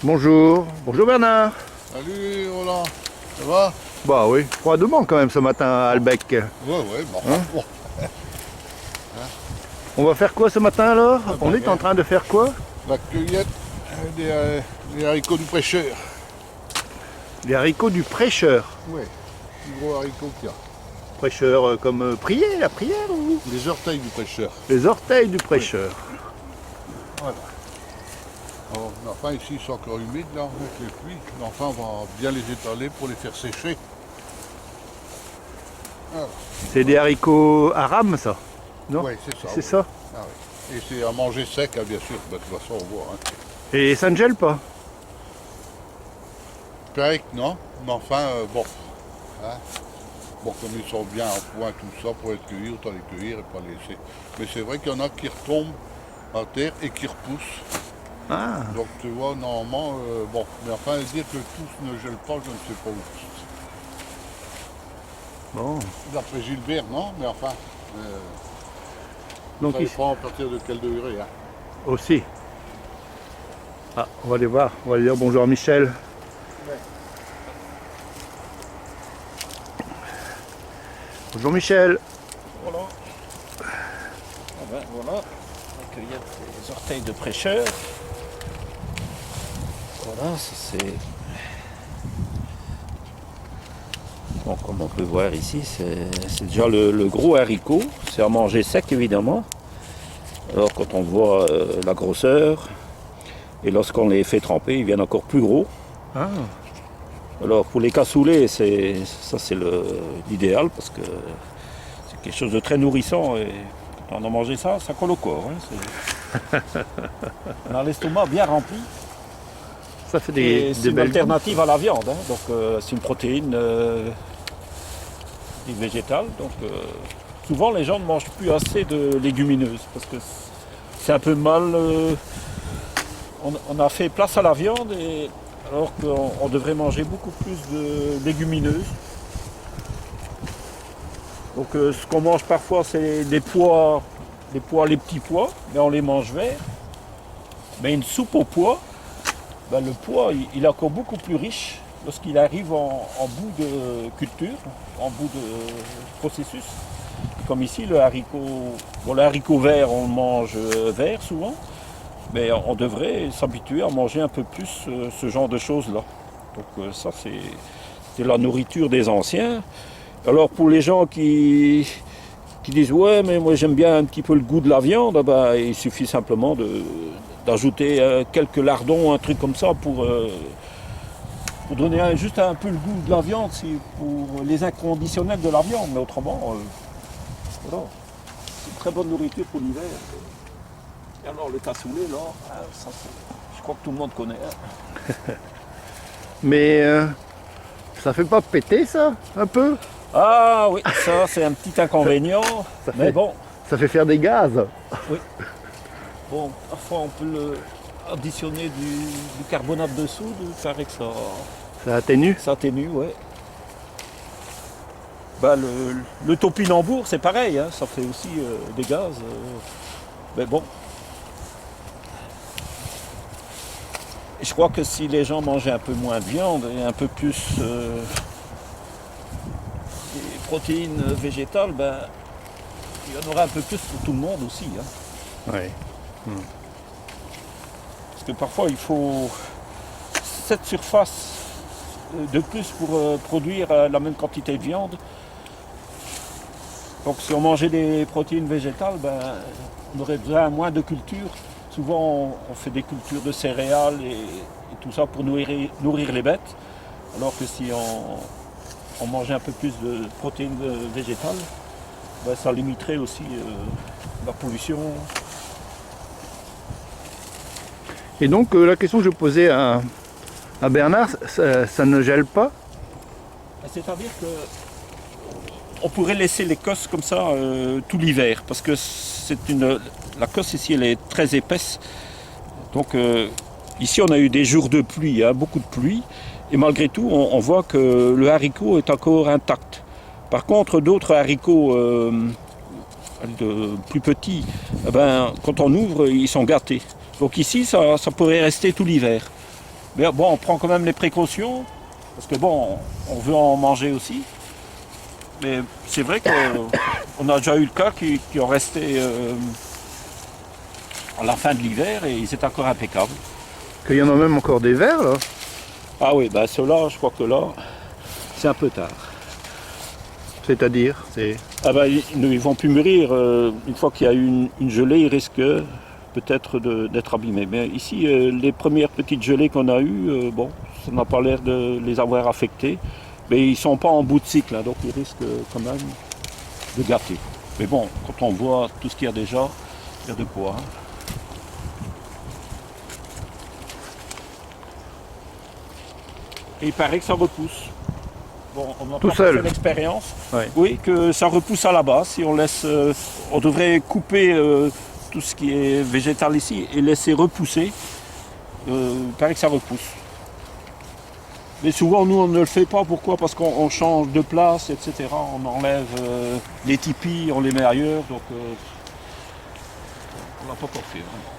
Bonjour. Bonjour Bernard. Salut Roland, ça va? Bah oui, froidement quand même ce matin à Albec. Ouais, bon, Hein bon. On va faire quoi ce matin alors? Ah, On bah, est en train de faire quoi? La cueillette des haricots du prêcheur. Les haricots du prêcheur. Ouais, plus gros haricots qu'il y a. Prêcheur comme prier, la prière ou? Les orteils du prêcheur. Les orteils du prêcheur. Voilà. Alors, enfin, ici, ils sont encore humides là, avec les pluies. Mais enfin, on va bien les étaler pour les faire sécher. Voilà. C'est des haricots à rame ça? Non? Ouais, c'est ça. C'est ouais. ça? Ah, ouais. Et c'est à manger sec, hein, bien sûr. Bah, de toute façon, on voit. Hein. Et ça ne gèle pas? Correct, non? Mais enfin, bon. Hein. Bon, comme ils sont bien en point, tout ça, pour être cueillis, autant les cueillir et pas les laisser. Mais c'est vrai qu'il y en a qui retombent à terre et qui repoussent. Ah, Donc tu vois, normalement, bon. Mais enfin, dire que tous ne gèlent pas, je ne sais pas où. bon. D'après Gilbert, non? Mais enfin, Donc ça ici dépend à partir de quel degré. Hein. aussi. Ah, on va aller voir. On va aller dire bonjour à Michel. Ouais. Bonjour Michel. Voilà. Ah ben voilà, la cueillette des orteils de prêcheur. Voilà, ça c'est. Bon, comme on peut voir ici, c'est déjà le gros haricot. C'est à manger sec évidemment. Alors quand on voit la grosseur, et lorsqu'on les fait tremper, ils viennent encore plus gros. Ah, Alors pour les cassoulets, c'est l'idéal parce que c'est quelque chose de très nourrissant et quand on a mangé ça, ça colle au corps. Hein, on a l'estomac bien rempli ça fait et des c'est une belles alternative à la viande. Hein, donc c'est une protéine végétale. Donc souvent les gens ne mangent plus assez de légumineuses parce que c'est un peu mal. On a fait place à la viande et alors qu'on devrait manger beaucoup plus de légumineuses. Donc ce qu'on mange parfois c'est des pois, les petits pois, mais on les mange verts. Mais une soupe aux pois, ben, le pois il est encore beaucoup plus riche lorsqu'il arrive en bout de culture, en bout de processus. Comme ici le haricot vert on le mange vert souvent. Mais on devrait s'habituer à manger un peu plus ce genre de choses-là. Donc ça, c'est la nourriture des anciens. Alors pour les gens qui disent « Ouais, mais moi j'aime bien un petit peu le goût de la viande », ben, il suffit simplement d'ajouter quelques lardons, un truc comme ça pour donner juste un peu le goût de la viande, pour les inconditionnels de la viande. Mais autrement, voilà. C'est une très bonne nourriture pour l'hiver. Et alors le cassoulet, là, ça, je crois que tout le monde connaît. Hein. Mais ça fait pas péter ça, un peu? Ah oui, ça c'est un petit inconvénient, Ça mais fait, bon, ça fait faire des gaz. oui. Bon, parfois on peut additionner du carbonate de soude, il paraît que Ça atténue. ça atténue, ouais. Bah, le topinambour, c'est pareil, hein, ça fait aussi des gaz. Mais bon. Je crois que si les gens mangeaient un peu moins de viande et un peu plus des protéines végétales, ben, il y en aurait un peu plus pour tout le monde aussi. Hein. Ouais. Parce que parfois il faut cette surface de plus pour produire la même quantité de viande. Donc si on mangeait des protéines végétales, ben, on aurait besoin moins de cultures. Souvent on fait des cultures de céréales et tout ça pour nourrir les bêtes. Alors que si on mangeait un peu plus de protéines végétales, ben, ça limiterait aussi la pollution. Et donc la question que je posais à Bernard, ça ne gèle pas? C'est-à-dire que on pourrait laisser l'écosse comme ça tout l'hiver, parce que la cosse ici elle est très épaisse. Donc ici on a eu des jours de pluie, hein, beaucoup de pluie, et malgré tout on voit que le haricot est encore intact. Par contre d'autres haricots plus petits, eh ben, quand on ouvre ils sont gâtés. Donc ici ça pourrait rester tout l'hiver. Mais bon, on prend quand même les précautions, parce que bon, on veut en manger aussi. Mais c'est vrai qu'on a déjà eu le cas qui ont resté à la fin de l'hiver et ils étaient encore impeccables. Qu'il y en a même encore des verts là. Ah oui, ben ceux-là, je crois que là, c'est un peu tard. C'est-à-dire, Ah ben, ils ne vont plus mûrir. Une fois qu'il y a eu une gelée, ils risquent peut-être d'être abîmés. Mais ici, les premières petites gelées qu'on a eues, bon, ça n'a pas l'air de les avoir affectés. Mais ils ne sont pas en bout de cycle, hein, donc ils risquent quand même de gâter. Mais bon, quand on voit tout ce qu'il y a déjà, il y a de quoi. Hein. Et il paraît que ça repousse. Bon, on n'a Tout pas seul. fait l'expérience. Ouais. Oui, que ça repousse à la base. Si on laisse, on devrait couper tout ce qui est végétal ici et laisser repousser. Il paraît que ça repousse. Mais souvent, nous, on ne le fait pas. Pourquoi? Parce qu'on change de place, etc. On enlève les tipis, on les met ailleurs. Donc, on l'a pas encore fait. Hein.